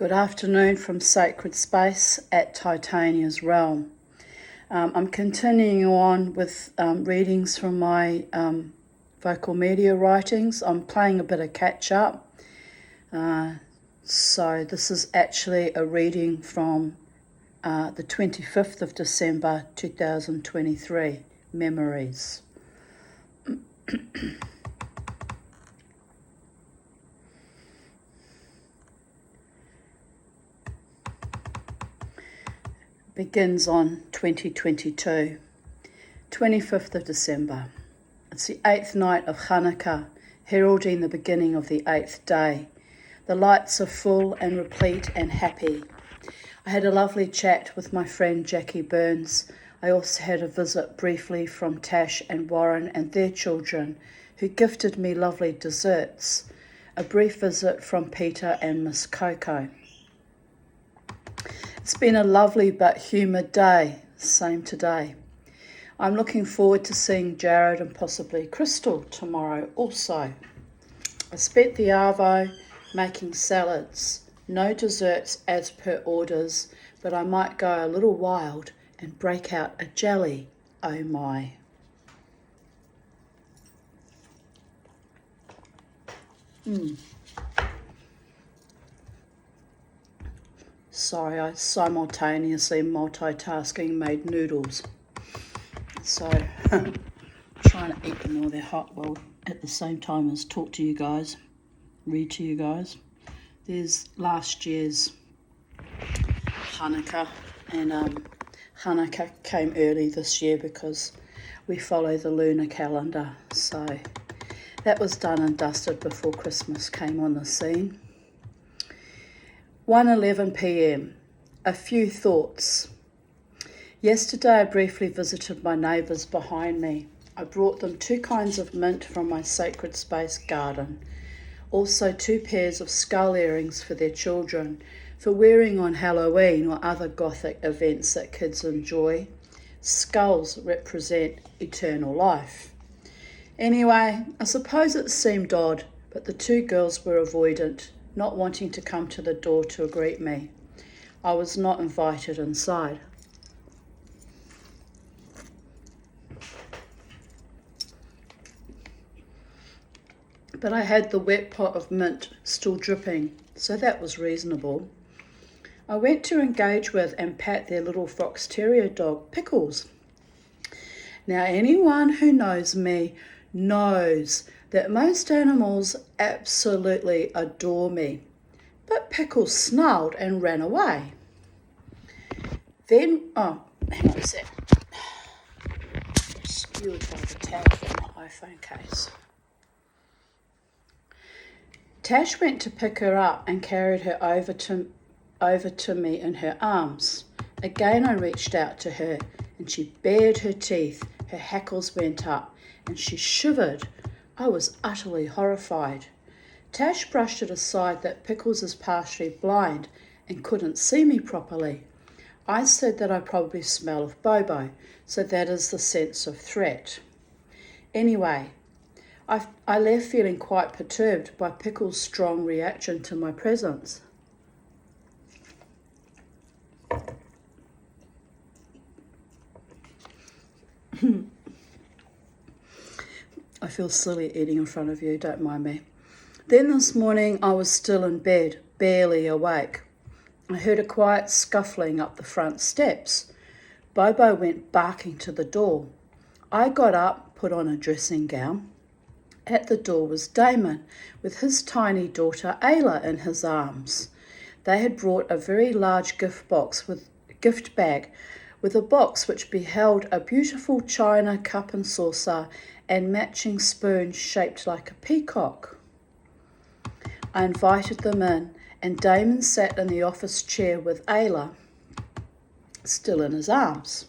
Good afternoon from Sacred Space at Titania's Realm. I'm continuing on with readings from my vocal media writings. I'm playing a bit of catch up. So this is actually a reading from the 25th of December 2023, Memories. Begins on 2022, 25th of December. It's the 8th night of Hanukkah, heralding the beginning of the 8th day. The lights are full and replete and happy. I had a lovely chat with my friend Jackie Burns. I also had a visit briefly from Tash and Warren and their children, who gifted me lovely desserts. A brief visit from Peter and Miss Coco. It's been a lovely but humid day, same today. I'm looking forward to seeing Jared and possibly Crystal tomorrow also. I spent the arvo making salads, no desserts as per orders, but I might go a little wild and break out a jelly, oh my. Sorry, I simultaneously multitasking made noodles. So, trying to eat them while they're hot, while at the same time as talk to you guys, read to you guys. There's last year's Hanukkah, and Hanukkah came early this year because we follow the lunar calendar. So that was done and dusted before Christmas came on the scene. 1:11 p.m. A few thoughts. Yesterday I briefly visited my neighbours behind me. I brought them 2 kinds of mint from my Sacred Space garden. Also 2 pairs of skull earrings for their children, for wearing on Halloween or other gothic events that kids enjoy. Skulls represent eternal life. Anyway, I suppose it seemed odd, but the 2 girls were avoidant, not wanting to come to the door to greet me. I was not invited inside. But I had the wet pot of mint still dripping, so that was reasonable. I went to engage with and pat their little fox terrier dog, Pickles. Now, anyone who knows me knows that most animals absolutely adore me. But Pickles snarled and ran away. Then, hang on a sec. Skewered by the tag from my iPhone case. Tash went to pick her up and carried her over to me in her arms. Again I reached out to her and she bared her teeth, her hackles went up and she shivered. I was utterly horrified. Tash brushed it aside that Pickles is partially blind and couldn't see me properly. I said that I probably smell of Bobo, so that is the sense of threat. Anyway, I left feeling quite perturbed by Pickles' strong reaction to my presence. I feel silly eating in front of you, don't mind me. Then this morning I was still in bed, barely awake. I heard a quiet scuffling up the front steps. Bobo went barking to the door. I got up, put on a dressing gown. At the door was Damon, with his tiny daughter Ayla in his arms. They had brought a very large gift bag with a box which beheld a beautiful china cup and saucer and matching spoon shaped like a peacock. I invited them in, and Damon sat in the office chair with Ayla still in his arms.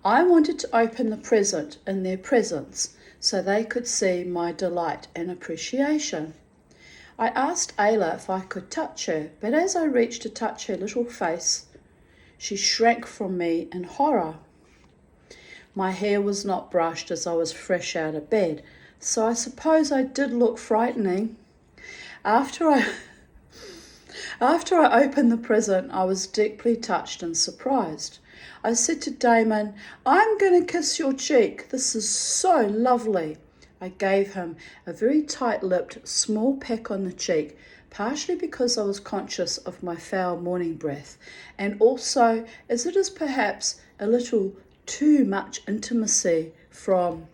I wanted to open the present in their presence so they could see my delight and appreciation. I asked Ayla if I could touch her, but as I reached to touch her little face, she shrank from me in horror. My hair was not brushed as I was fresh out of bed, so I suppose I did look frightening. After After I opened the present, I was deeply touched and surprised. I said to Damon, "I'm going to kiss your cheek. This is so lovely." I gave him a very tight-lipped, small peck on the cheek, partially because I was conscious of my foul morning breath, and also as it is perhaps a little too much intimacy from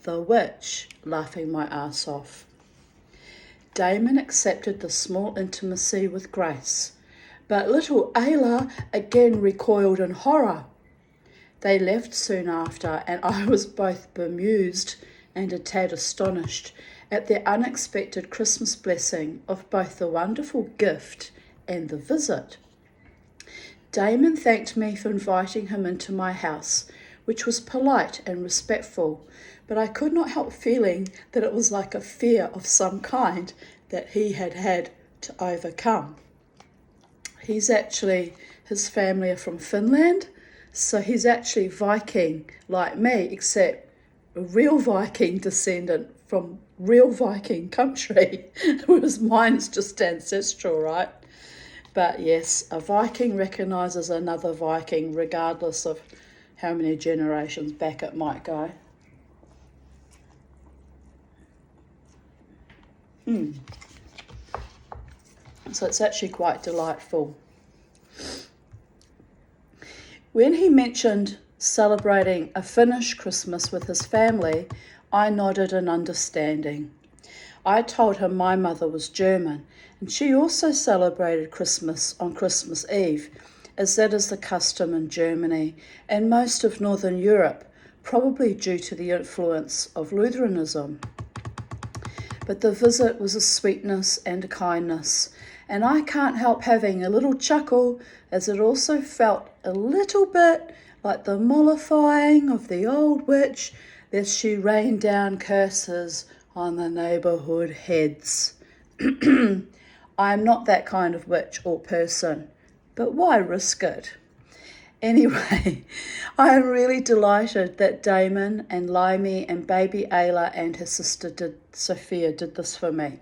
the witch laughing my ass off. Damon accepted the small intimacy with grace, but little Ayla again recoiled in horror. They left soon after, and I was both bemused and a tad astonished at the unexpected Christmas blessing of both the wonderful gift and the visit. Damon thanked me for inviting him into my house, which was polite and respectful, but I could not help feeling that it was like a fear of some kind that he had had to overcome. His family are from Finland, so he's actually Viking like me, except a real Viking descendant from real Viking country, whereas mine's just ancestral, right? But yes, a Viking recognises another Viking regardless of how many generations back it might go. So it's actually quite delightful. When he mentioned celebrating a Finnish Christmas with his family, I nodded in understanding. I told him my mother was German, and she also celebrated Christmas on Christmas Eve, as that is the custom in Germany and most of Northern Europe, probably due to the influence of Lutheranism. But the visit was a sweetness and a kindness, and I can't help having a little chuckle, as it also felt a little bit like the mollifying of the old witch as she rained down curses on the neighbourhood heads. I am not that kind of witch or person, but why risk it? Anyway, I am really delighted that Damon and Limey and baby Ayla and her sister Sophia did this for me.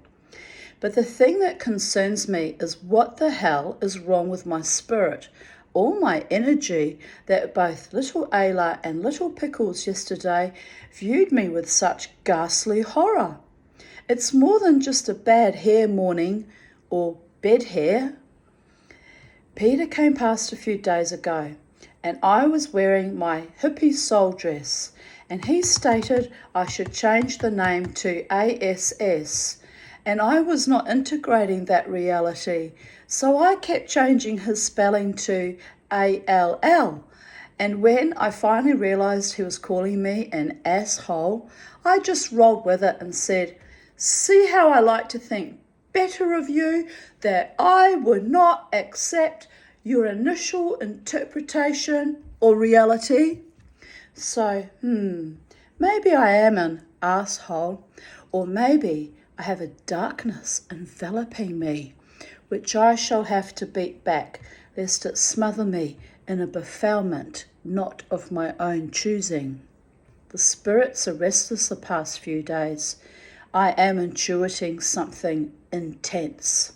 But the thing that concerns me is what the hell is wrong with my spirit, all my energy, that both little Ayla and little Pickles yesterday viewed me with such ghastly horror. It's more than just a bad hair morning or bed hair. Peter came past a few days ago, and I was wearing my hippie soul dress, and he stated I should change the name to ASS, and I was not integrating that reality, so I kept changing his spelling to ALL, and when I finally realised he was calling me an asshole, I just rolled with it and said, "See how I like to think better of you, that I would not accept your initial interpretation or reality." So, maybe I am an asshole, or maybe I have a darkness enveloping me, which I shall have to beat back, lest it smother me in a befoulment not of my own choosing. The spirits are restless the past few days. I am intuiting something intense.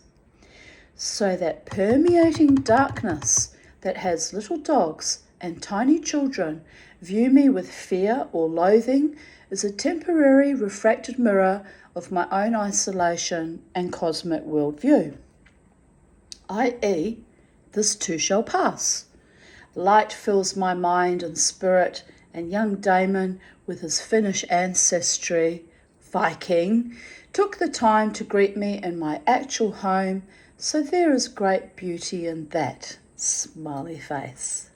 So that permeating darkness that has little dogs and tiny children view me with fear or loathing is a temporary refracted mirror of my own isolation and cosmic worldview. i.e., this too shall pass. Light fills my mind and spirit, and young Damon, with his Finnish ancestry, Viking, took the time to greet me in my actual home, so there is great beauty in that. Smiley face.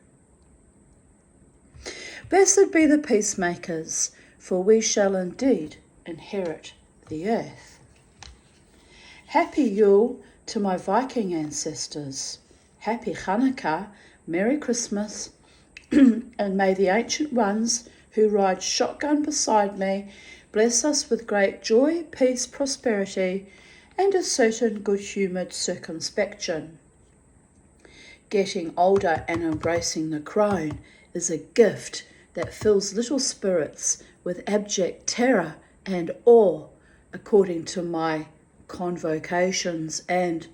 Blessed be the peacemakers, for we shall indeed inherit the earth. Happy Yule to my Viking ancestors. Happy Hanukkah, Merry Christmas, and may the ancient ones who ride shotgun beside me bless us with great joy, peace, prosperity, and a certain good-humoured circumspection. Getting older and embracing the crone is a gift that fills little spirits with abject terror and awe, according to my convocations and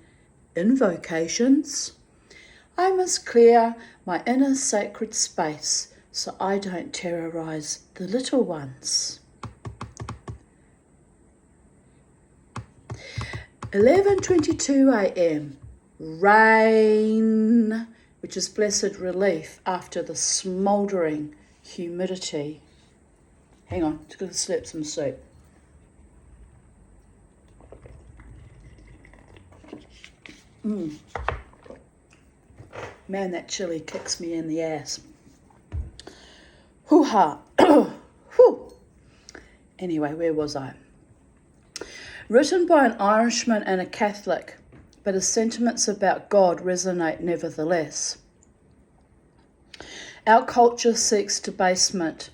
invocations. I must clear my inner sacred space so I don't terrorise the little ones. 11:22 a.m. Rain, which is blessed relief after the smouldering humidity. Hang on, just going to slurp some soup. Man, that chili kicks me in the ass. Hoo-ha. Whew. Anyway, where was I? Written by an Irishman and a Catholic, but his sentiments about God resonate nevertheless. Our culture seeks debasement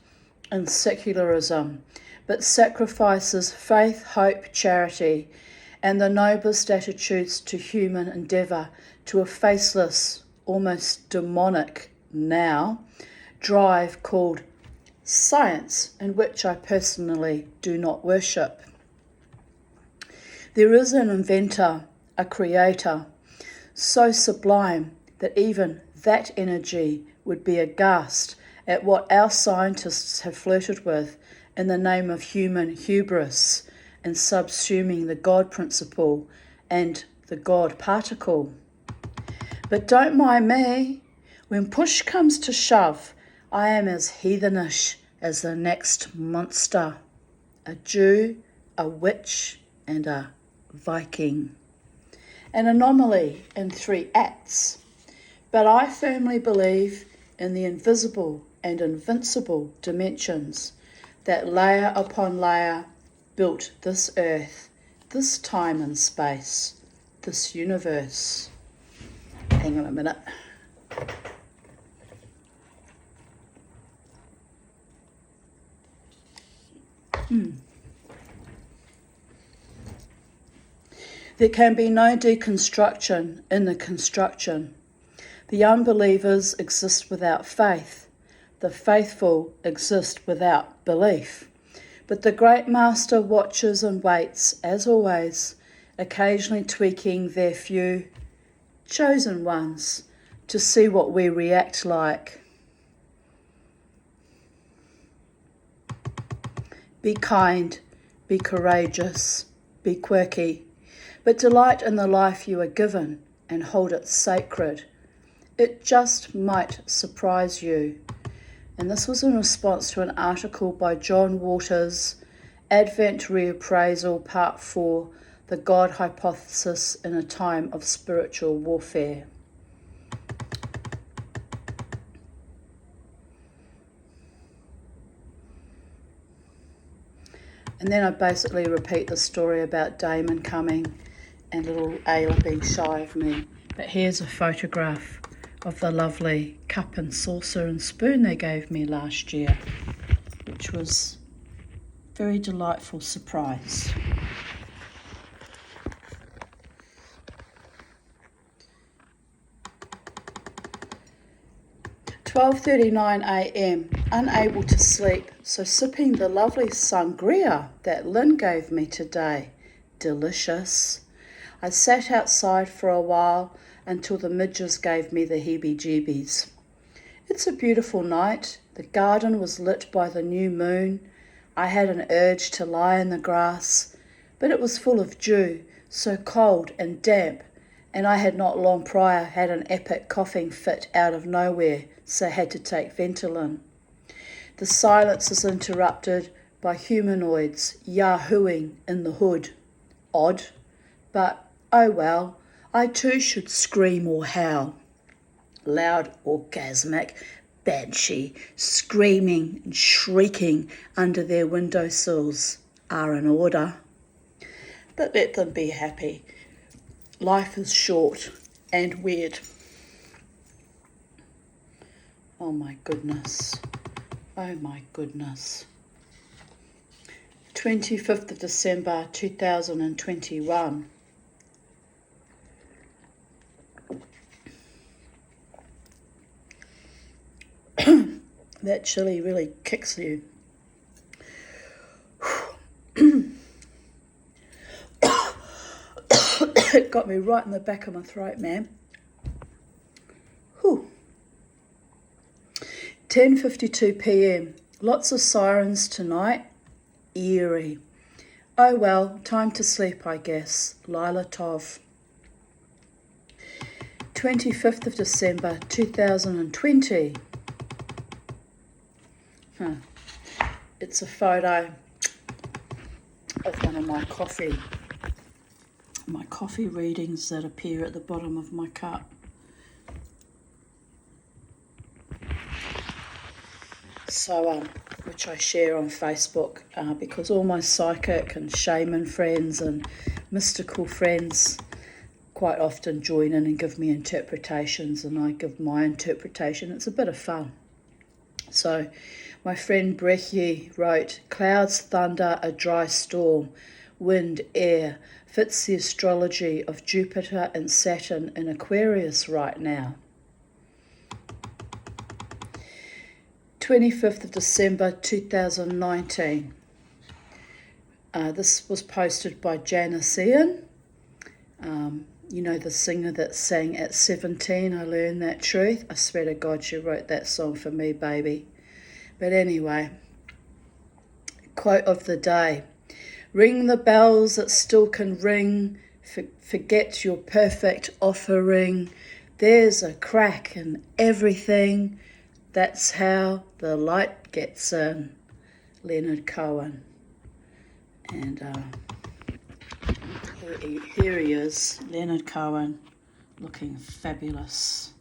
and secularism, but sacrifices faith, hope, charity, and the noblest attitudes to human endeavour to a faceless, almost demonic now, drive called science, in which I personally do not worship. There is an inventor, a creator, so sublime that even that energy would be aghast at what our scientists have flirted with in the name of human hubris and subsuming the God principle and the God particle. But don't mind me. When push comes to shove, I am as heathenish as the next monster, a Jew, a witch, and a Viking. An anomaly in 3 acts. But I firmly believe in the invisible and invincible dimensions that layer upon layer built this earth, this time and space, this universe. Hang on a minute. There can be no deconstruction in the construction. The unbelievers exist without faith. The faithful exist without belief. But the great master watches and waits, as always, occasionally tweaking their few chosen ones to see what we react like. Be kind, be courageous, be quirky, but delight in the life you are given and hold it sacred. It just might surprise you. And this was in response to an article by John Waters, Advent Reappraisal Part 4, The God Hypothesis in a Time of Spiritual Warfare. And then I basically repeat the story about Damon coming and little Ayla being shy of me. But here's a photograph of the lovely cup and saucer and spoon they gave me last year, which was a very delightful surprise. "12:39 a.m, unable to sleep, so sipping the lovely sangria that Lynn gave me today. Delicious. I sat outside for a while until the midges gave me the heebie-jeebies. It's a beautiful night. The garden was lit by the new moon. I had an urge to lie in the grass, but it was full of dew, so cold and damp, and I had not long prior had an epic coughing fit out of nowhere, so had to take Ventolin. The silence is interrupted by humanoids yahooing in the hood. Odd, but oh well, I too should scream or howl. Loud, orgasmic, banshee, screaming and shrieking under their windowsills are in order. But let them be happy. Life is short and weird. Oh my goodness. Oh my goodness. 25th of December 2021. That chili really kicks you. It got me right in the back of my throat, man. Whew. 10:52 p.m. Lots of sirens tonight. Eerie. Oh well, time to sleep, I guess. Lila Tov. 25th of December 2020. It's a photo of one of my coffee readings that appear at the bottom of my cup. So, which I share on Facebook because all my psychic and shaman friends and mystical friends quite often join in and give me interpretations, and I give my interpretation. It's a bit of fun. So my friend Brechi wrote, clouds, thunder, a dry storm, wind, air, fits the astrology of Jupiter and Saturn in Aquarius right now. 25th of December 2019. This was posted by Janice Ian. You know, the singer that sang at 17, I learned that truth. I swear to God, she wrote that song for me, baby. But anyway, quote of the day. Ring the bells that still can ring. Forget your perfect offering. There's a crack in everything. That's how the light gets in. Leonard Cohen. And here he is, Leonard Cohen, looking fabulous.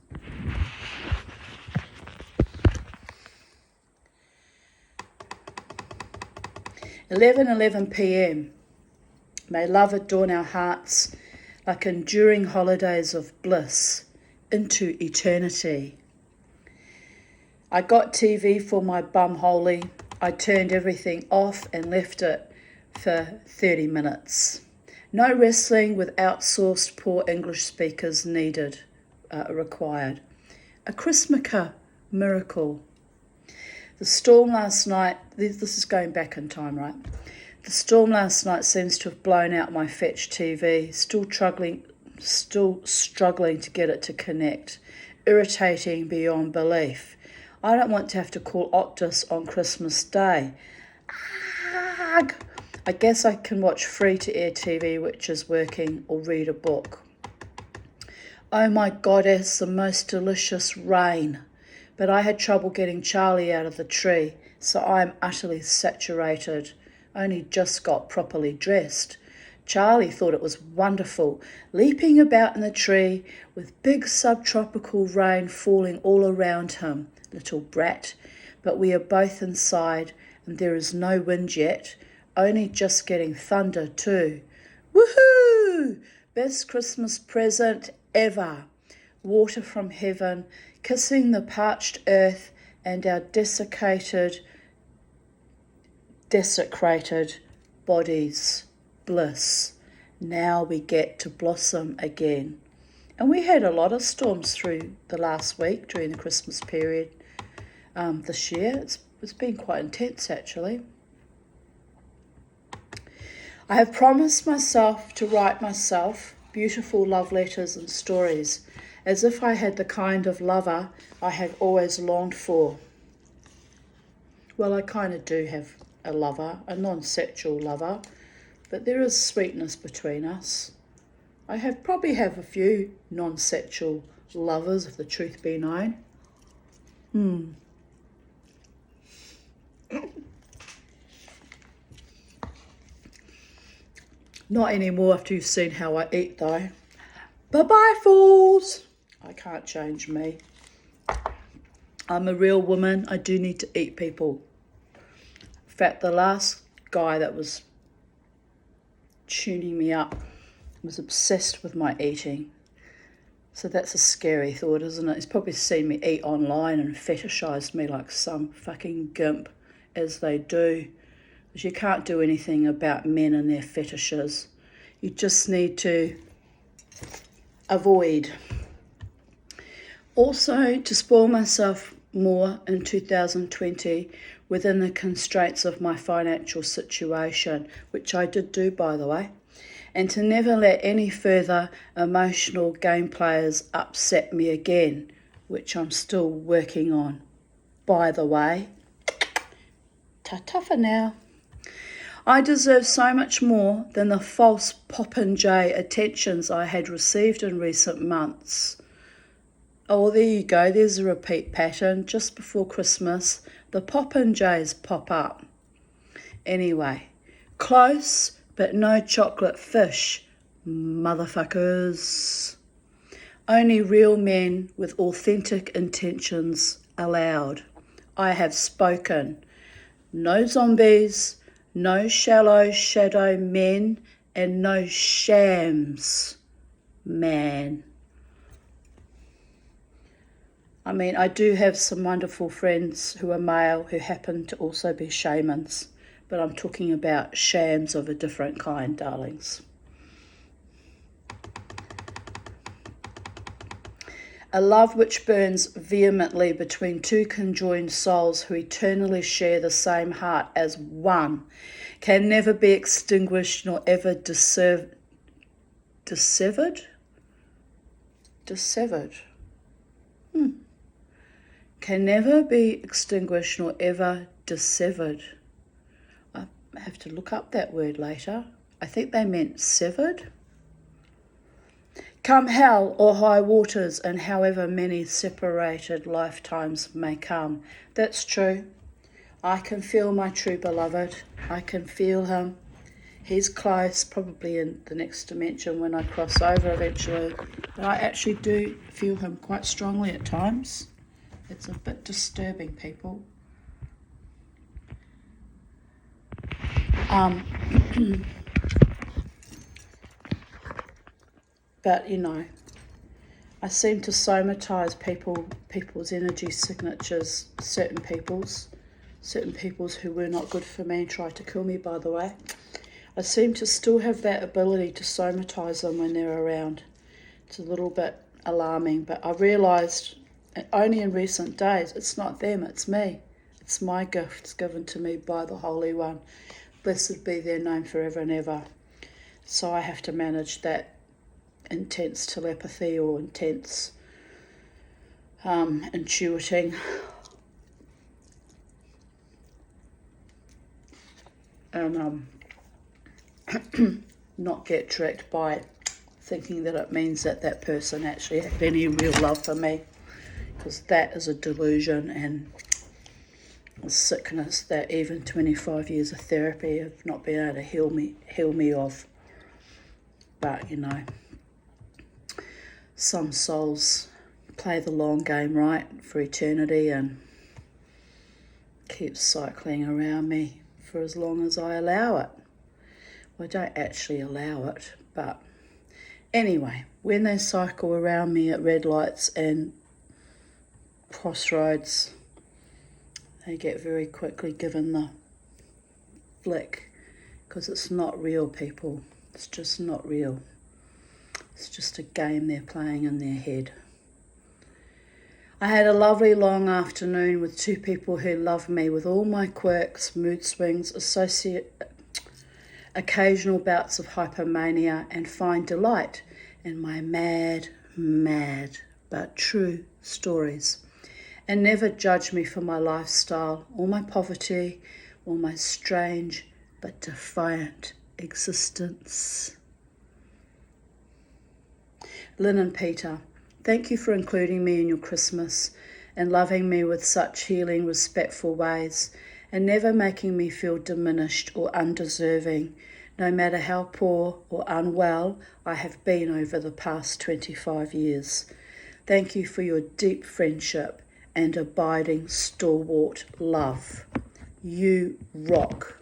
(11:11 p.m. May love adorn our hearts like enduring holidays of bliss into eternity. I got TV for my bumholy. I turned everything off and left it for 30 minutes. No wrestling with outsourced poor English speakers required. A Christmas miracle. The storm last night, this is going back in time, right? The storm last night seems to have blown out my Fetch TV, still struggling to get it to connect. Irritating beyond belief. I don't want to have to call Optus on Christmas Day. Ugh. I guess I can watch free-to-air TV, which is working, or read a book. Oh my goddess, the most delicious rain. But I had trouble getting Charlie out of the tree, so I am utterly saturated. Only just got properly dressed. Charlie thought it was wonderful, leaping about in the tree with big subtropical rain falling all around him. Little brat. But we are both inside, and there is no wind yet. Only just getting thunder too. Woohoo! Best Christmas present ever. Water from heaven, kissing the parched earth and our desecrated bodies. Bliss. Now we get to blossom again. And we had a lot of storms through the last week during the Christmas period this year. It's been quite intense, actually. I have promised myself to write myself beautiful love letters and stories, as if I had the kind of lover I have always longed for. Well, I kind of do have a lover, a non-sexual lover, but there is sweetness between us. I probably have a few non-sexual lovers, if the truth be known. Not anymore after you've seen how I eat, though. Bye-bye, fools. I can't change me. I'm a real woman. I do need to eat people. In fact, the last guy that was tuning me up was obsessed with my eating. So that's a scary thought, isn't it? He's probably seen me eat online and fetishized me like some fucking gimp, as they do. Because you can't do anything about men and their fetishes. You just need to avoid. Also, to spoil myself more in 2020 within the constraints of my financial situation, which I did do, by the way, and to never let any further emotional game players upset me again, which I'm still working on. By the way, ta-ta for now. I deserve so much more than the false popinjay attentions I had received in recent months. Oh, well, there you go. There's a repeat pattern. Just before Christmas, the popinjays pop up. Anyway, close, but no chocolate fish, motherfuckers. Only real men with authentic intentions allowed. I have spoken. No zombies, no shallow shadow men, and no shams, man. I mean, I do have some wonderful friends who are male who happen to also be shamans, but I'm talking about shams of a different kind, darlings. A love which burns vehemently between two conjoined souls who eternally share the same heart as one can never be extinguished nor ever dissevered. Can never be extinguished nor ever dissevered. I have to look up that word later. I think they meant severed. Come hell or high waters, and however many separated lifetimes may come. That's true. I can feel my true beloved. I can feel him. He's close, probably in the next dimension when I cross over eventually. But I actually do feel him quite strongly at times. It's a bit disturbing, people. But, you know, I seem to somatize people's energy signatures, certain people's who were not good for me and tried to kill me, by the way. I seem to still have that ability to somatize them when they're around. It's a little bit alarming, but I realised only in recent days, it's not them, it's me. It's my gifts given to me by the Holy One. Blessed be their name forever and ever. So I have to manage that intense telepathy or intense intuiting. And not get tricked by thinking that it means that that person actually had any real love for me, because that is a delusion and a sickness that even 25 years of therapy have not been able to heal me of. But, you know, some souls play the long game, right, for eternity and keep cycling around me for as long as I allow it. Well, I don't actually allow it, but anyway, when they cycle around me at red lights and crossroads, they get very quickly given the flick, because it's not real, people. It's just not real. It's just a game they're playing in their head. I had a lovely long afternoon with two people who love me with all my quirks, mood swings, occasional bouts of hypomania, and find delight in my mad but true stories, and never judge me for my lifestyle or my poverty or my strange but defiant existence. Lynn and Peter, thank you for including me in your Christmas and loving me with such healing, respectful ways, and never making me feel diminished or undeserving, no matter how poor or unwell I have been over the past 25 years. Thank you for your deep friendship and abiding stalwart love. You rock.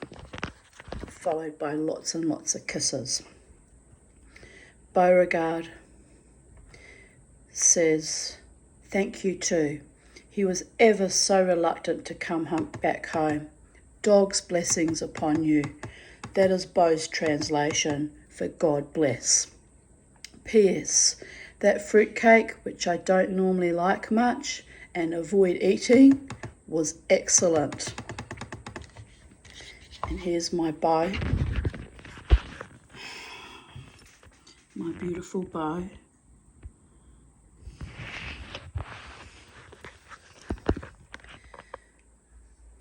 Followed by lots and lots of kisses. Beauregard says, thank you too. He was ever so reluctant to come back home. Dog's blessings upon you. That is Beau's translation for God bless. P.S. That fruitcake, which I don't normally like much and avoid eating, was excellent. And here's my bow. my beautiful bow.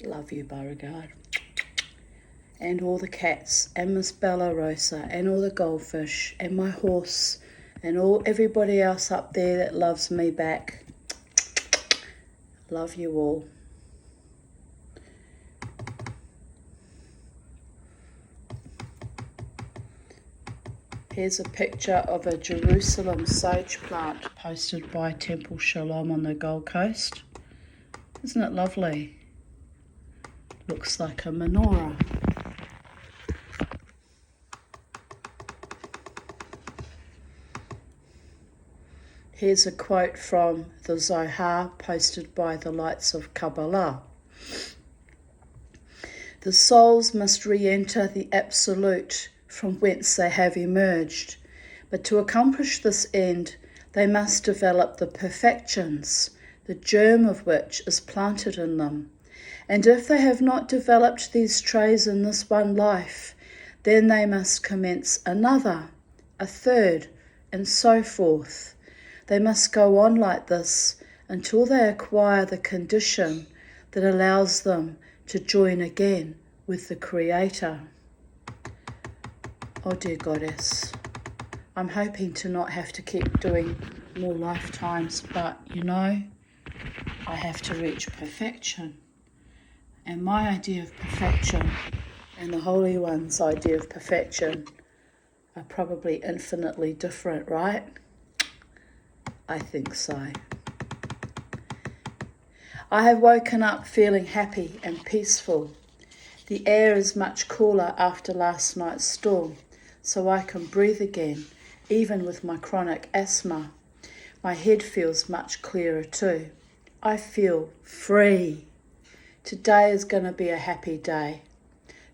Love you, Beauregard. And all the cats, and Miss Bella Rosa, and all the goldfish, and my horse, and everybody else up there that loves me back. Love you all. Here's a picture of a Jerusalem sage plant posted by Temple Shalom on the Gold Coast. Isn't it lovely? Looks like a menorah. Here's a quote from the Zohar posted by the Lights of Kabbalah. The souls must re-enter the Absolute from whence they have emerged, but to accomplish this end they must develop the perfections, the germ of which is planted in them. And if they have not developed these traits in this one life, then they must commence another, a third, and so forth. They must go on like this until they acquire the condition that allows them to join again with the Creator. Oh dear Goddess, I'm hoping to not have to keep doing more lifetimes, but you know, I have to reach perfection. And my idea of perfection and the Holy One's idea of perfection are probably infinitely different, right? I think so. I have woken up feeling happy and peaceful. The air is much cooler after last night's storm, so I can breathe again, even with my chronic asthma. My head feels much clearer too. I feel free. Today is going to be a happy day.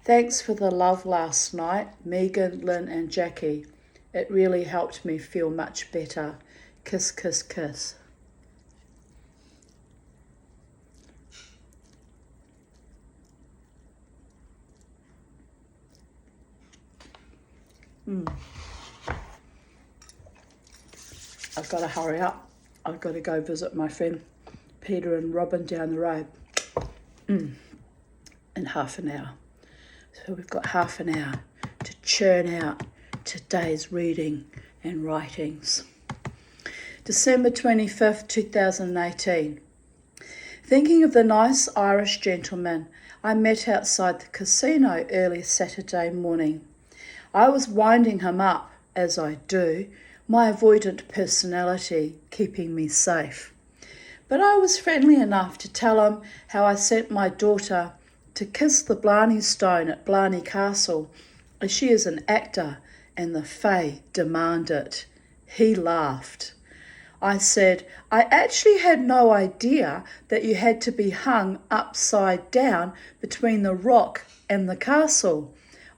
Thanks for the love last night, Megan, Lynn and Jackie. It really helped me feel much better. Kiss, kiss, kiss. I've got to hurry up. I've got to go visit my friend Peter and Robin down the road in half an hour. So we've got half an hour to churn out today's reading and writings. December 25th, 2018. Thinking of the nice Irish gentleman I met outside the casino early Saturday morning. I was winding him up, as I do, my avoidant personality keeping me safe. But I was friendly enough to tell him how I sent my daughter to kiss the Blarney Stone at Blarney Castle, as she is an actor and the Fae demand it. He laughed. I said, I actually had no idea that you had to be hung upside down between the rock and the castle.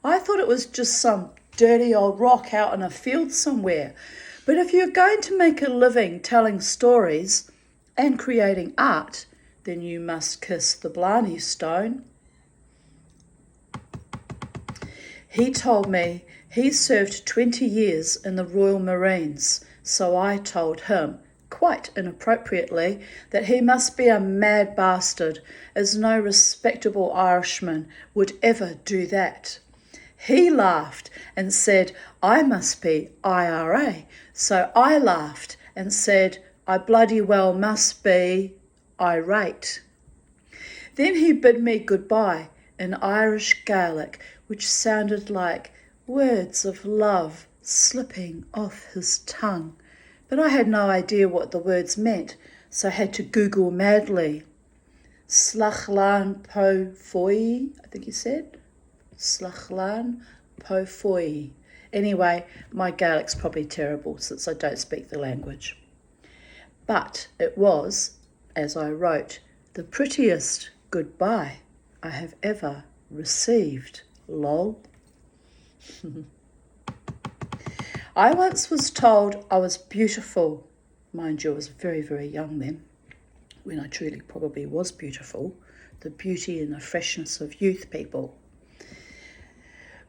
I thought it was just some dirty old rock out in a field somewhere. But if you're going to make a living telling stories and creating art, then you must kiss the Blarney Stone. He told me he served 20 years in the Royal Marines, so I told him, quite inappropriately, that he must be a mad bastard, as no respectable Irishman would ever do that. He laughed and said I must be IRA, so I laughed and said I bloody well must be irate. Then he bid me goodbye in Irish Gaelic, which sounded like words of love slipping off his tongue. But I had no idea what the words meant, so I had to Google madly. Slachlan po foi, I think he said. Slachlan po foi. Anyway, my Gaelic's probably terrible since I don't speak the language. But it was, as I wrote, the prettiest goodbye I have ever received. Lol. I once was told I was beautiful. Mind you, I was very, very young then, when I truly probably was beautiful. The beauty and the freshness of youth, people.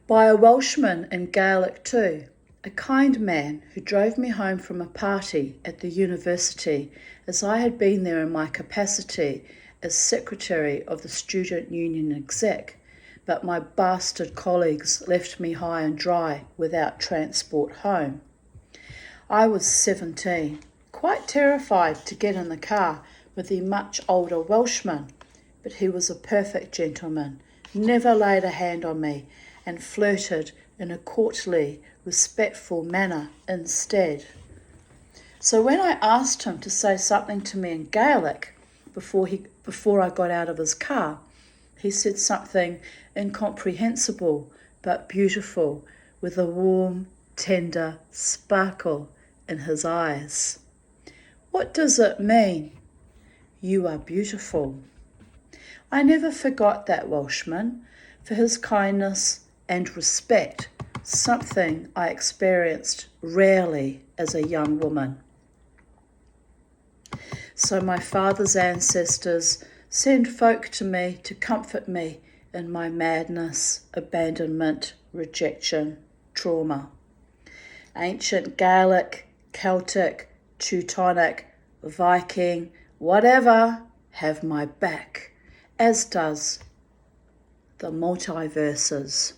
By a Welshman in Gaelic too, A kind man who drove me home from a party at the university, as I had been there in my capacity as secretary of the student union exec, but my bastard colleagues left me high and dry without transport home. I was 17, quite terrified to get in the car with the much older Welshman, but he was a perfect gentleman, never laid a hand on me, and flirted in a courtly, respectful manner instead. So when I asked him to say something to me in Gaelic before I got out of his car, he said something incomprehensible but beautiful, with a warm, tender sparkle in his eyes. What does it mean? You are beautiful. I never forgot that Welshman for his kindness and respect, something I experienced rarely as a young woman. So my father's ancestors send folk to me to comfort me in my madness, abandonment, rejection, trauma. Ancient Gaelic, Celtic, Teutonic, Viking, whatever, have my back, as does the multiverses.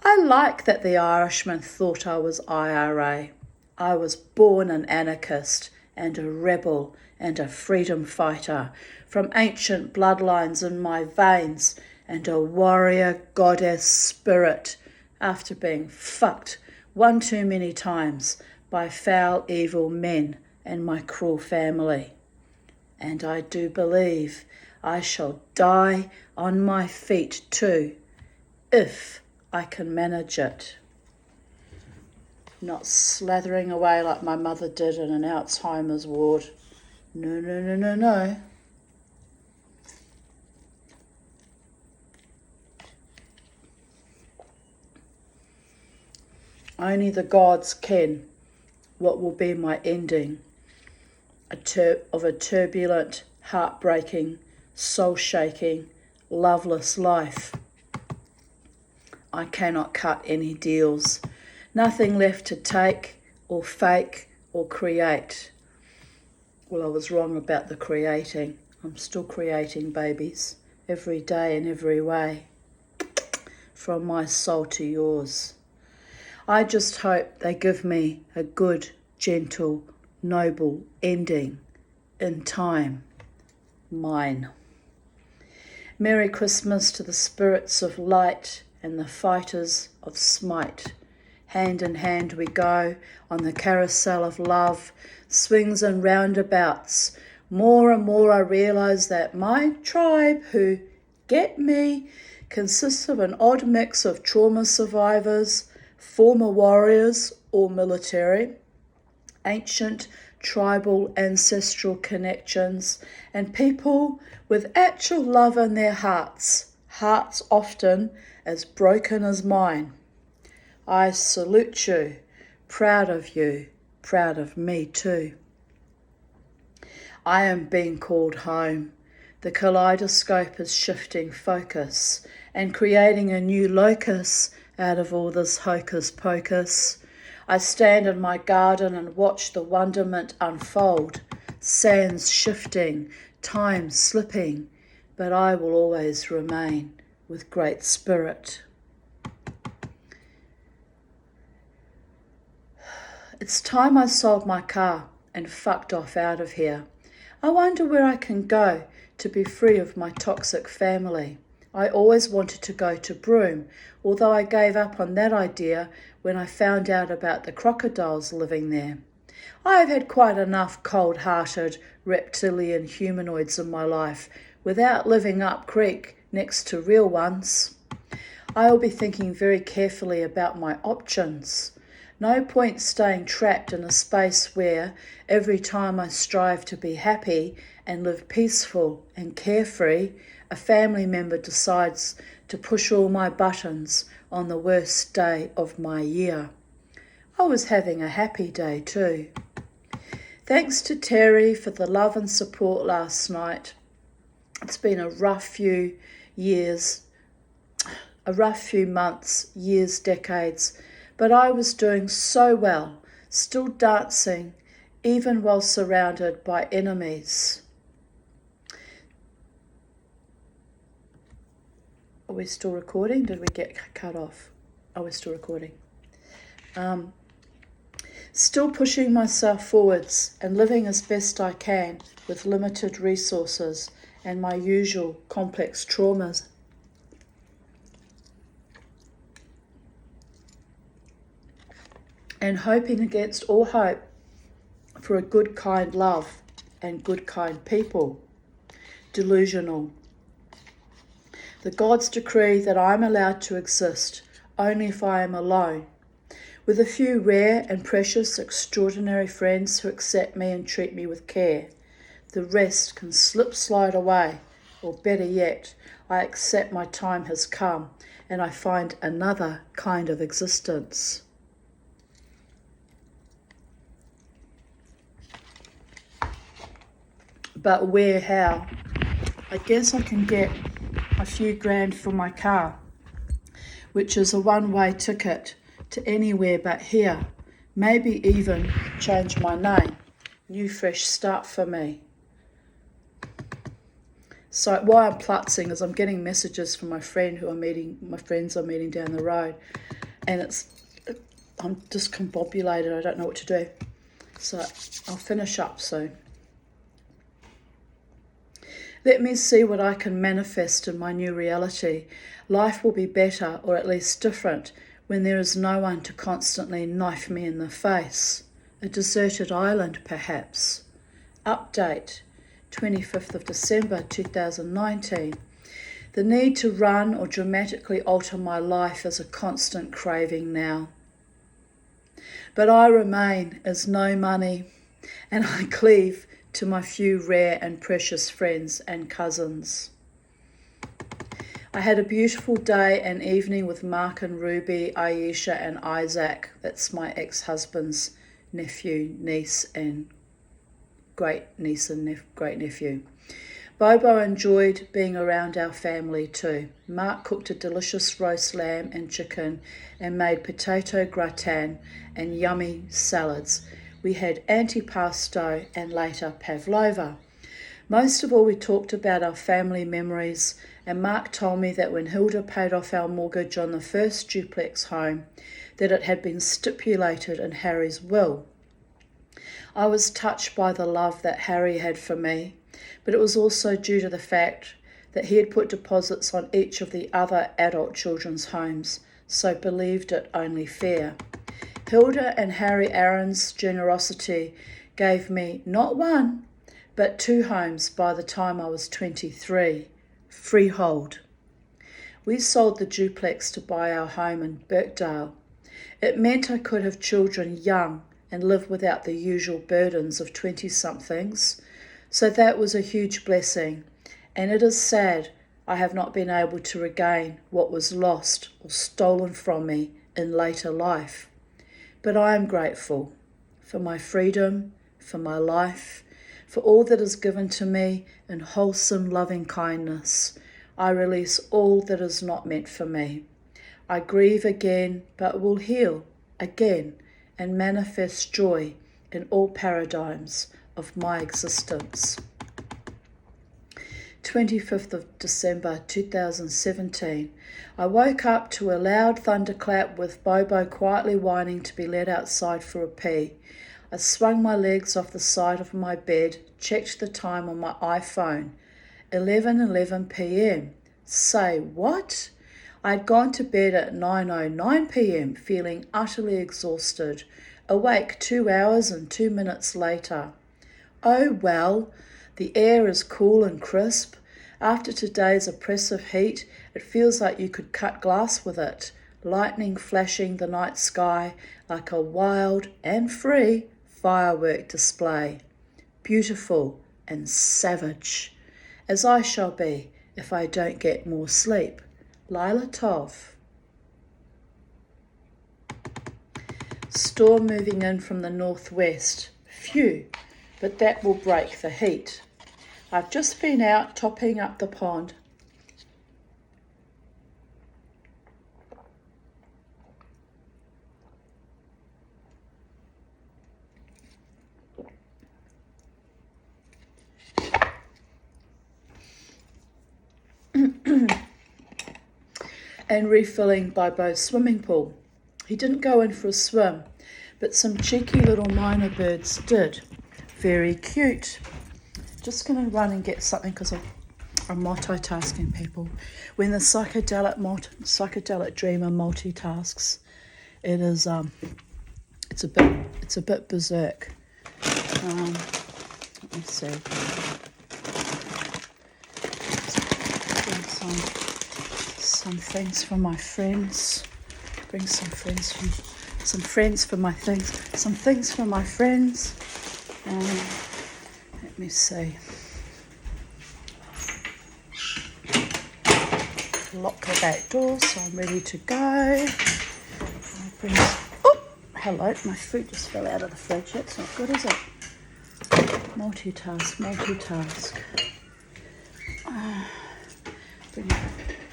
I like that the Irishman thought I was IRA. I was born an anarchist and a rebel and a freedom fighter, from ancient bloodlines in my veins, and a warrior goddess spirit after being fucked one too many times by foul evil men and my cruel family. And I do believe I shall die on my feet too, if I can manage it. Not slathering away like my mother did in an Alzheimer's ward. No, no, no, no, no. Only the gods ken what will be my ending of a turbulent, heartbreaking, soul-shaking, loveless life. I cannot cut any deals. Nothing left to take or fake or create. Well, I was wrong about the creating. I'm still creating babies every day in every way, from my soul to yours. I just hope they give me a good, gentle, noble ending in time. Mine. Merry Christmas to the spirits of light and the fighters of smite. Hand in hand we go on the carousel of love, swings and roundabouts. More and more I realise that my tribe who get me consists of an odd mix of trauma survivors, former warriors or military, ancient tribal ancestral connections, and people with actual love in their hearts often as broken as mine. I salute you, proud of me too. I am being called home. The kaleidoscope is shifting focus and creating a new locus out of all this hocus pocus. I stand in my garden and watch the wonderment unfold, sands shifting, time slipping, but I will always remain with great spirit. It's time I sold my car and fucked off out of here. I wonder where I can go to be free of my toxic family. I always wanted to go to Broome, although I gave up on that idea when I found out about the crocodiles living there. I have had quite enough cold-hearted reptilian humanoids in my life without living up creek next to real ones. I will be thinking very carefully about my options. No point staying trapped in a space where every time I strive to be happy and live peaceful and carefree, a family member decides to push all my buttons on the worst day of my year. I was having a happy day too. Thanks to Terry for the love and support last night. It's been a rough few months, years, decades, But I was doing so well, still dancing, even while surrounded by enemies. Are we still recording? Did we get cut off? Oh, we're still recording. Still pushing myself forwards and living as best I can with limited resources and my usual complex traumas. And hoping against all hope for a good, kind love and good, kind people. Delusional. The gods decree that I am allowed to exist only if I am alone, with a few rare and precious extraordinary friends who accept me and treat me with care. The rest can slide away, or better yet, I accept my time has come and I find another kind of existence. But where, how? I guess I can get a few grand for my car, which is a one-way ticket to anywhere but here. Maybe even change my name. New fresh start for me. So why I'm plutzing is I'm getting messages from my friends are meeting down the road, and I'm discombobulated. I don't know what to do. So I'll finish up soon. Let me see what I can manifest in my new reality. Life will be better, or at least different, when there is no one to constantly knife me in the face. A deserted island, perhaps. Update, 25th of December 2019. The need to run or dramatically alter my life is a constant craving now. But I remain as no money, and I cleave to my few rare and precious friends and cousins. I had a beautiful day and evening with Mark and Ruby, Aisha and Isaac. That's my ex-husband's nephew, niece and great niece and great nephew. Bobo enjoyed being around our family too. Mark cooked a delicious roast lamb and chicken and made potato gratin and yummy salads. We had antipasto and later pavlova. Most of all, we talked about our family memories, and Mark told me that when Hilda paid off our mortgage on the first duplex home, that it had been stipulated in Harry's will. I was touched by the love that Harry had for me, but it was also due to the fact that he had put deposits on each of the other adult children's homes, so believed it only fair. Hilda and Harry Aaron's generosity gave me not one, but 2 homes by the time I was 23, freehold. We sold the duplex to buy our home in Birkdale. It meant I could have children young and live without the usual burdens of 20-somethings, so that was a huge blessing, and it is sad I have not been able to regain what was lost or stolen from me in later life. But I am grateful for my freedom, for my life, for all that is given to me in wholesome loving kindness. I release all that is not meant for me. I grieve again, but will heal again and manifest joy in all paradigms of my existence. 25th of December 2017. I woke up to a loud thunderclap with Bobo quietly whining to be let outside for a pee. I swung my legs off the side of my bed, checked the time on my iPhone. 11:11 p.m. Say what? I had gone to bed at 9:09 p.m. feeling utterly exhausted, awake 2 hours and 2 minutes later. Oh well, the air is cool and crisp. After today's oppressive heat, it feels like you could cut glass with it, lightning flashing the night sky like a wild and free firework display. Beautiful and savage, as I shall be if I don't get more sleep. Lila Tov. Storm moving in from the northwest. Phew, but that will break the heat. I've just been out topping up the pond. and refilling Bobo's swimming pool. He didn't go in for a swim, but some cheeky little minor birds did. Very cute. Just going to run and get something because I'm multitasking, people. When the psychedelic dreamer multitasks, it is it's a bit berserk. Let me see. Some things for my friends. Bring some friends for my things. Some things for my friends. Let me see. Lock the back door, so I'm ready to go. Hello, my fruit just fell out of the fridge. That's not good, is it? Multitask.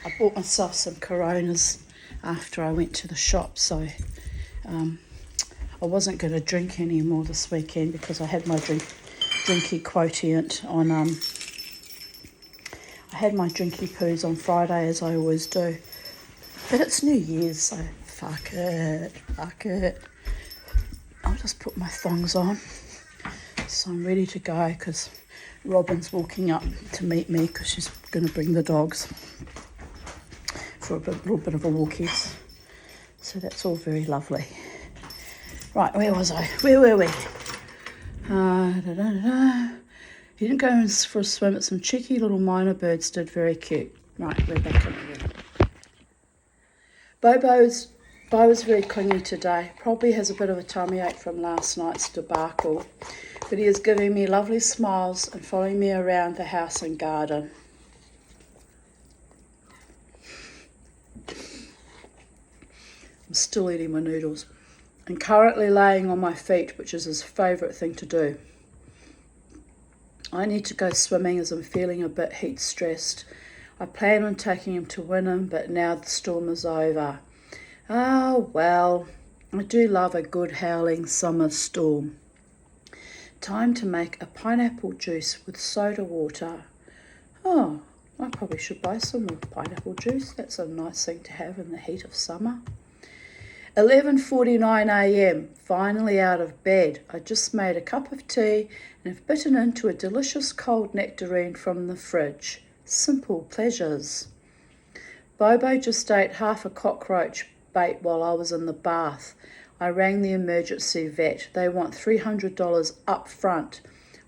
I bought myself some Coronas after I went to the shop, so I wasn't going to drink any more this weekend because I had my drinky quotient on. I had my drinky poos on Friday, as I always do, but it's New Year's, so fuck it. I'll just put my thongs on, so I'm ready to go because Robin's walking up to meet me because she's going to bring the dogs for a little bit of a walkies. So that's all very lovely. Right, where was I? Where were we? He didn't go in for a swim, but some cheeky little minor birds did. Very cute. Right, we're back in again. Bo was very clingy today. Probably has a bit of a tummy ache from last night's debacle. But he is giving me lovely smiles and following me around the house and garden. I'm still eating my noodles. And currently laying on my feet, which is his favourite thing to do. I need to go swimming as I'm feeling a bit heat stressed. I plan on taking him to Wynnum, but now the storm is over. Oh, well, I do love a good howling summer storm. Time to make a pineapple juice with soda water. Oh, I probably should buy some more pineapple juice. That's a nice thing to have in the heat of summer. 11:49 a.m, finally out of bed. I just made a cup of tea and have bitten into a delicious cold nectarine from the fridge. Simple pleasures. Bobo just ate half a cockroach bait while I was in the bath. I rang the emergency vet. They want $300 up front.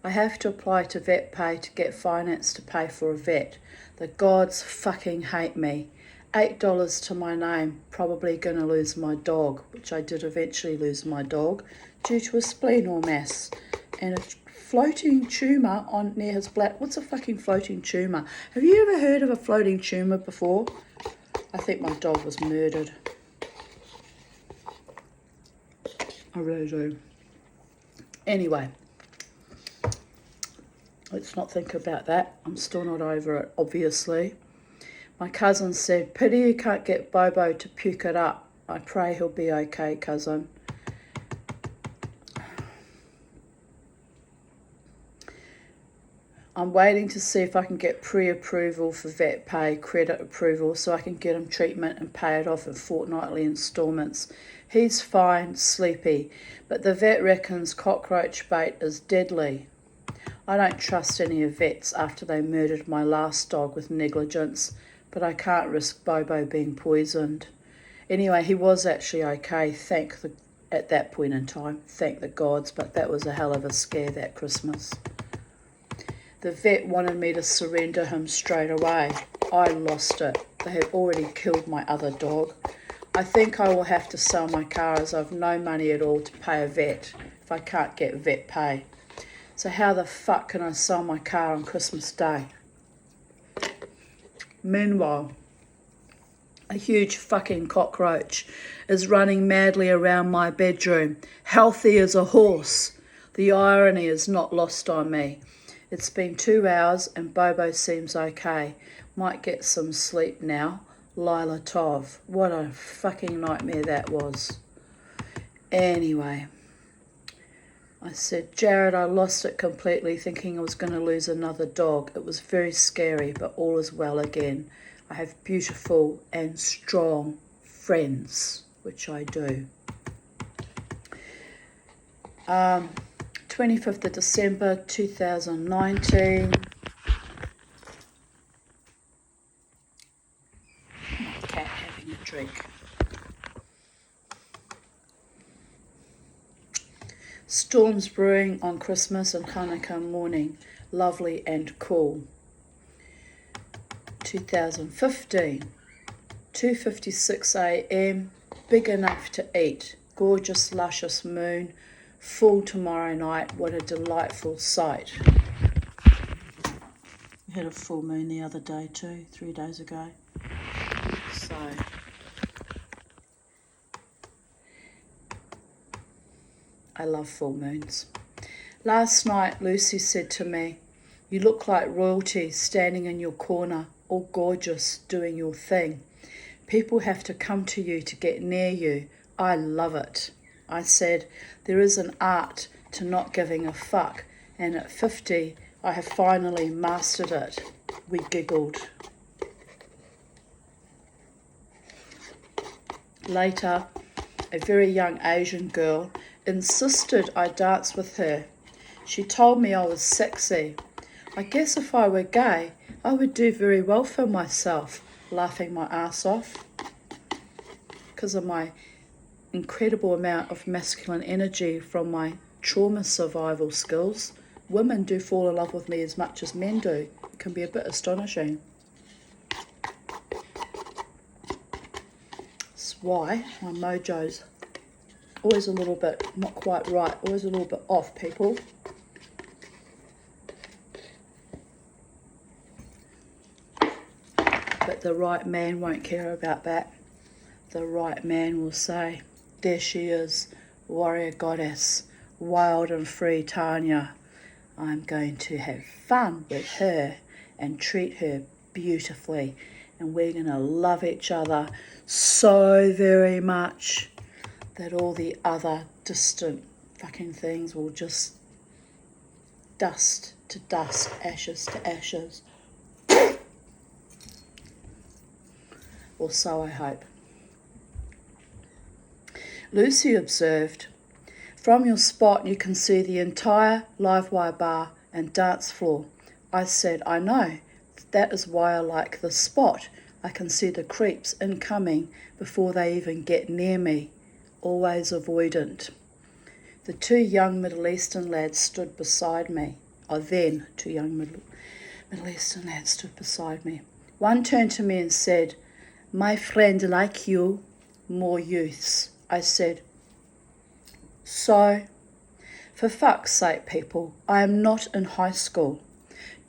I have to apply to VetPay to get finance to pay for a vet. The gods fucking hate me. $8 to my name. Probably going to lose my dog, which I did eventually lose my dog, due to a splenoid mass and a floating tumour on near his black. What's a fucking floating tumour? Have you ever heard of a floating tumour before? I think my dog was murdered. I really do. Anyway, let's not think about that. I'm still not over it, obviously. My cousin said, pity you can't get Bobo to puke it up. I pray he'll be okay, cousin. I'm waiting to see if I can get pre-approval for VetPay credit approval so I can get him treatment and pay it off in fortnightly instalments. He's fine, sleepy, but the vet reckons cockroach bait is deadly. I don't trust any of vets after they murdered my last dog with negligence, but I can't risk Bobo being poisoned. Anyway, he was actually okay, at that point in time, thank the gods, but that was a hell of a scare that Christmas. The vet wanted me to surrender him straight away. I lost it. They had already killed my other dog. I think I will have to sell my car as I've no money at all to pay a vet if I can't get vet pay. So how the fuck can I sell my car on Christmas Day? Meanwhile, a huge fucking cockroach is running madly around my bedroom, healthy as a horse. The irony is not lost on me. It's been 2 hours and Bobo seems okay. Might get some sleep now. Lila Tov. What a fucking nightmare that was. Anyway, I said, Jared, I lost it completely thinking I was going to lose another dog. It was very scary, but all is well again. I have beautiful and strong friends, which I do. 25th of December 2019. Cat having a drink. Storms brewing on Christmas and Hanukkah morning. Lovely and cool. 2015. 2:56 a.m. Big enough to eat. Gorgeous, luscious moon. Full tomorrow night. What a delightful sight. We had a full moon the other day too, 3 days ago. So I love full moons. Last night Lucy said to me, "You look like royalty standing in your corner, all gorgeous, doing your thing. People have to come to you to get near you. I love it." I said, "There is an art to not giving a fuck, and at 50, I have finally mastered it." We giggled. Later, a very young Asian girl insisted I dance with her. She told me I was sexy. I guess if I were gay, I would do very well for myself, laughing my ass off. Because of my incredible amount of masculine energy from my trauma survival skills, women do fall in love with me as much as men do. It can be a bit astonishing. That's why my mojo's always a little bit not quite right, always a little bit off, people. But the right man won't care about that. The right man will say, "There she is, warrior goddess, wild and free Tanya. I'm going to have fun with her and treat her beautifully, and we're going to love each other so very much that all the other distant fucking things will just dust to dust, ashes to ashes." Or so I hope. Lucy observed, "From your spot you can see the entire Livewire bar and dance floor." I said, "I know. That is why I like this spot. I can see the creeps incoming before they even get near me. Always avoidant." The two young Middle Eastern lads stood beside me. Then two young Middle Eastern lads stood beside me. One turned to me and said, "My friend like you, more youths." I said, "So?" For fuck's sake, people, I am not in high school.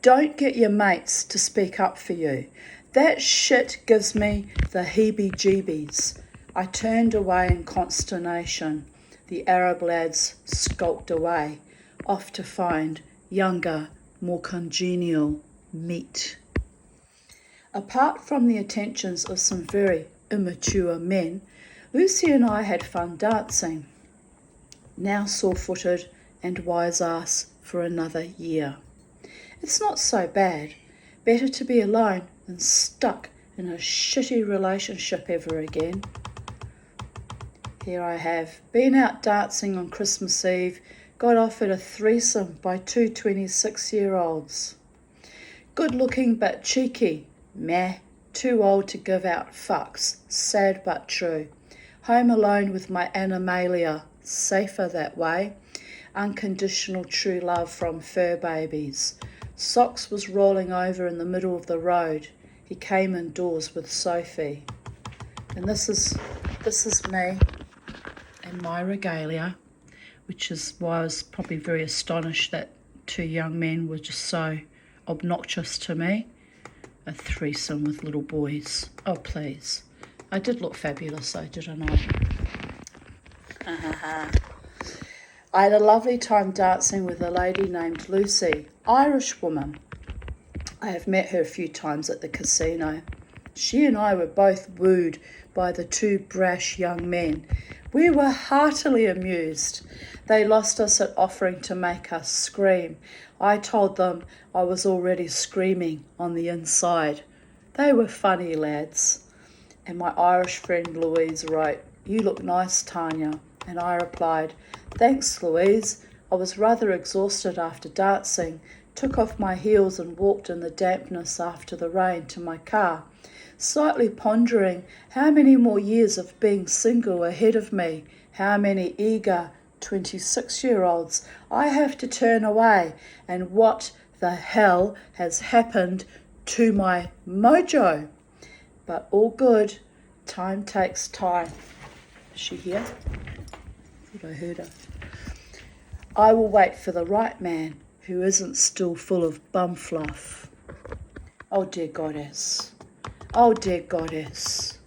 Don't get your mates to speak up for you. That shit gives me the heebie-jeebies. I turned away in consternation. The Arab lads skulked away, off to find younger, more congenial meat. Apart from the attentions of some very immature men, Lucy and I had fun dancing. Now sore-footed and wise-ass for another year. It's not so bad. Better to be alone than stuck in a shitty relationship ever again. Here I have been out dancing on Christmas Eve, got offered a threesome by two 26-year-olds. Good looking but cheeky. Meh. Too old to give out fucks. Sad but true. Home alone with my animalia. Safer that way. Unconditional true love from fur babies. Socks was rolling over in the middle of the road. He came indoors with Sophie. And this is me and my regalia, which is why I was probably very astonished that two young men were just so obnoxious to me. A threesome with little boys. Oh, please. I did look fabulous though, didn't I? I had a lovely time dancing with a lady named Lucy, Irish woman. I have met her a few times at the casino. She and I were both wooed by the two brash young men. We were heartily amused. They lost us at offering to make us scream. I told them I was already screaming on the inside. They were funny lads. And my Irish friend Louise wrote, "You look nice, Tanya." And I replied, "Thanks, Louise. I was rather exhausted after dancing, took off my heels and walked in the dampness after the rain to my car, slightly pondering how many more years of being single ahead of me, how many eager 26-year-olds I have to turn away, and what the hell has happened to my mojo. But all good. Time takes time." Is she here? I thought I heard her. "I will wait for the right man who isn't still full of bum fluff." Oh dear goddess. Oh dear goddess.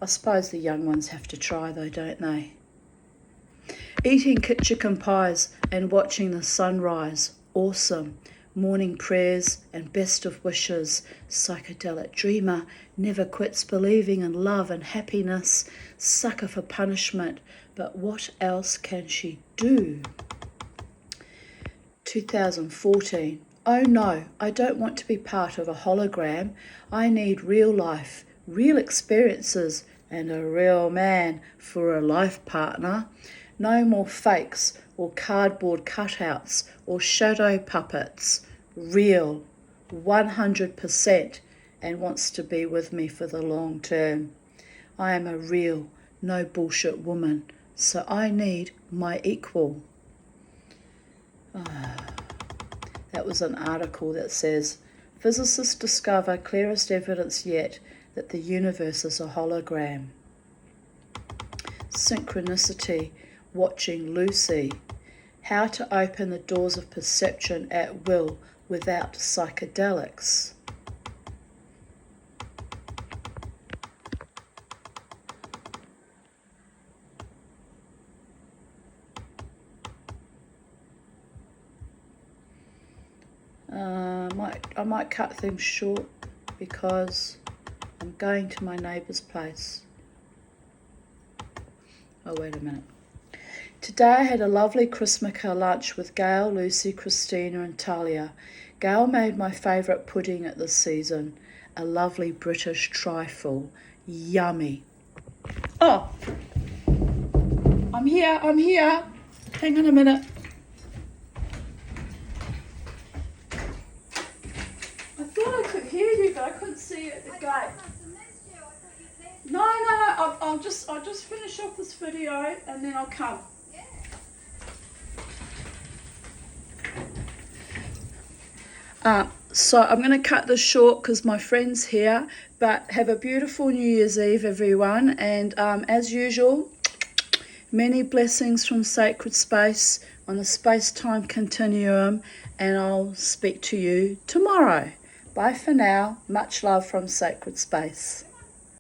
I suppose the young ones have to try though, don't they? Eating chicken pies and watching the sunrise. Awesome. Morning prayers and best of wishes. Psychedelic dreamer never quits believing in love and happiness. Sucker for punishment. But what else can she do? 2014. Oh no, I don't want to be part of a hologram. I need real life, real experiences, and a real man for a life partner. No more fakes or cardboard cutouts or shadow puppets. Real, 100%, and wants to be with me for the long term. I am a real, no bullshit woman, so I need my equal. That was an article that says, physicists discover clearest evidence yet that the universe is a hologram. Synchronicity, watching Lucy. How to open the doors of perception at will without psychedelics. I might cut things short because I'm going to my neighbour's place. Oh, wait a minute. Today I had a lovely Christmas lunch with Gail, Lucy, Christina and Talia. Gail made my favourite pudding at this season, a lovely British trifle. Yummy. Oh, I'm here. Hang on a minute. I thought I could hear you, but I couldn't see you at the gate. No, I'll just finish off this video and then I'll come. So I'm going to cut this short because my friend's here, but have a beautiful New Year's Eve, everyone. And as usual, many blessings from Sacred Space on the space-time continuum, and I'll speak to you tomorrow. Bye for now. Much love from Sacred Space.